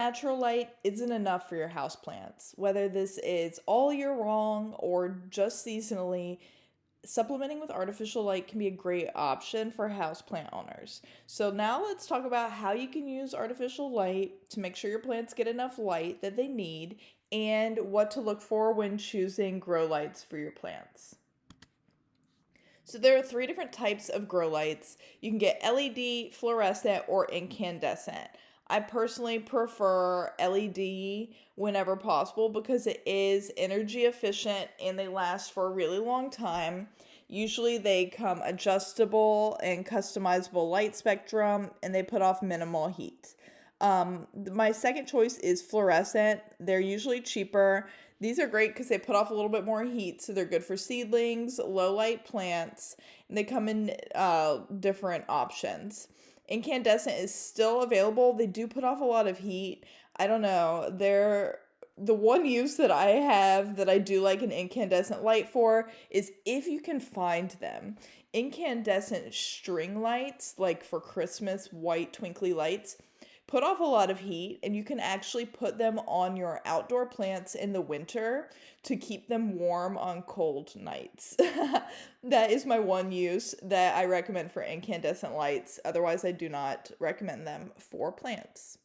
Natural light isn't enough for your houseplants. Whether this is all year long or just seasonally, supplementing with artificial light can be a great option for houseplant owners. So now let's talk about how you can use artificial light to make sure your plants get enough light that they need and what to look for when choosing grow lights for your plants. So there are three different types of grow lights. You can get LED, fluorescent, or incandescent. I personally prefer LED whenever possible because it is energy efficient and they last for a really long time. Usually they come adjustable and customizable light spectrum and they put off minimal heat. My second choice is fluorescent. They're usually cheaper. These are great because they put off a little bit more heat, so they're good for seedlings, low light plants, and they come in different options. Incandescent is still available. They do put off a lot of heat. I don't know. They're the one use that I have that I do like an incandescent light for is if you can find them. Incandescent string lights, like for Christmas, white twinkly lights, put off a lot of heat, and you can actually put them on your outdoor plants in the winter to keep them warm on cold nights. That is my one use that I recommend for incandescent lights. Otherwise, I do not recommend them for plants.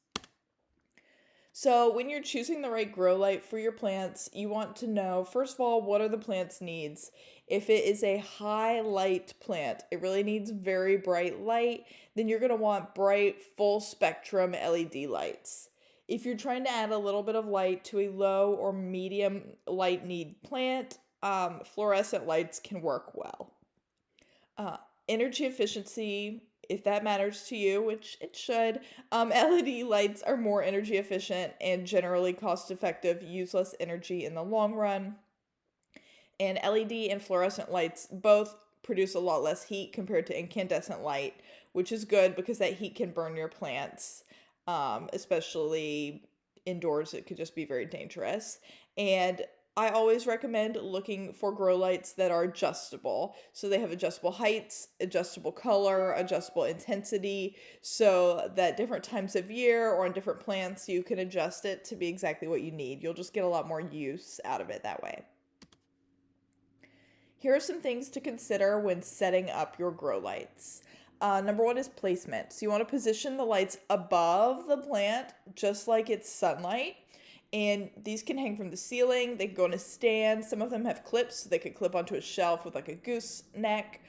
So, when you're choosing the right grow light for your plants, you want to know, first of all, what are the plant's needs? If it is a high light plant, it really needs very bright light, then you're going to want bright, full spectrum LED lights. If you're trying to add a little bit of light to a low or medium light need plant, fluorescent lights can work well. Uh, Energy efficiency, if that matters to you, which it should, LED lights are more energy efficient and generally cost effective, use less energy in the long run. And LED and fluorescent lights both produce a lot less heat compared to incandescent light, which is good because that heat can burn your plants, especially indoors. It could just be very dangerous. And I always recommend looking for grow lights that are adjustable. So they have adjustable heights, adjustable color, adjustable intensity, so that different times of year or on different plants, you can adjust it to be exactly what you need. You'll just get a lot more use out of it that way. Here are some things to consider when setting up your grow lights. Number one is placement. So you want to position the lights above the plant, just like it's sunlight. And these can hang from the ceiling. They can go in a stand. Some of them have clips, so they could clip onto a shelf with like a gooseneck.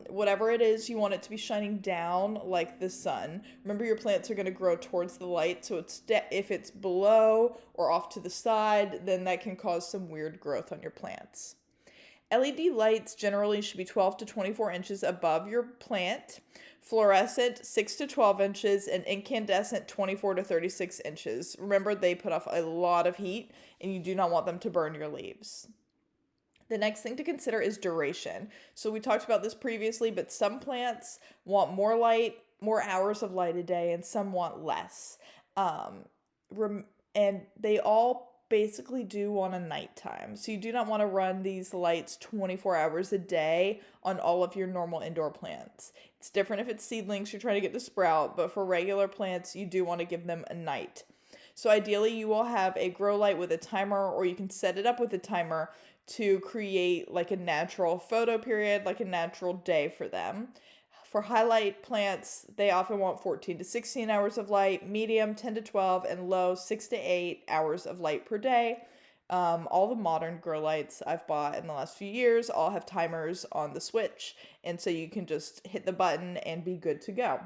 Whatever it is, you want it to be shining down like the sun. Remember, your plants are going to grow towards the light, so if it's below or off to the side, then that can cause some weird growth on your plants. LED lights generally should be 12 to 24 inches above your plant, fluorescent 6 to 12 inches, and incandescent 24 to 36 inches. Remember, they put off a lot of heat and you do not want them to burn your leaves. The next thing to consider is duration. So we talked about this previously, but some plants want more light, more hours of light a day, and some want less. Um, and they all basically do on a nighttime. So you do not want to run these lights 24 hours a day on all of your normal indoor plants. It's different if it's seedlings you're trying to get to sprout, but for regular plants, you do want to give them a night. So ideally, you will have a grow light with a timer, or you can set it up with a timer to create like a natural photo period, like a natural day for them. For highlight plants, they often want 14 to 16 hours of light, medium 10 to 12, and low 6 to 8 hours of light per day. All the modern grow lights I've bought in the last few years all have timers on the switch, and so you can just hit the button and be good to go.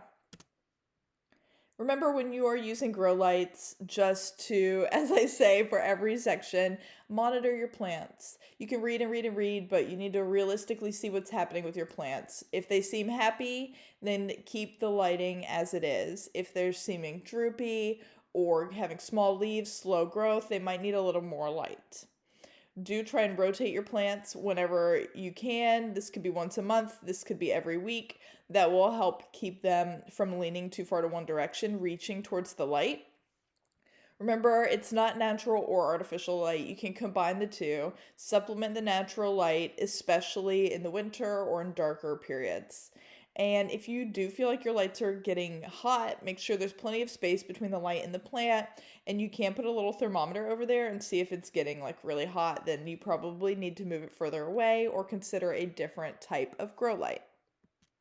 Remember, when you are using grow lights, just to, as I say for every section, monitor your plants. You can read and read and read, but you need to realistically see what's happening with your plants. If they seem happy, then keep the lighting as it is. If they're seeming droopy or having small leaves, slow growth, they might need a little more light. Do try and rotate your plants whenever you can. This could be once a month, this could be every week. That will help keep them from leaning too far to one direction, reaching towards the light. Remember, it's not natural or artificial light. You can combine the two, supplement the natural light, especially in the winter or in darker periods. And if you do feel like your lights are getting hot, make sure there's plenty of space between the light and the plant. And you can put a little thermometer over there and see if it's getting like really hot. Then you probably need to move it further away or consider a different type of grow light.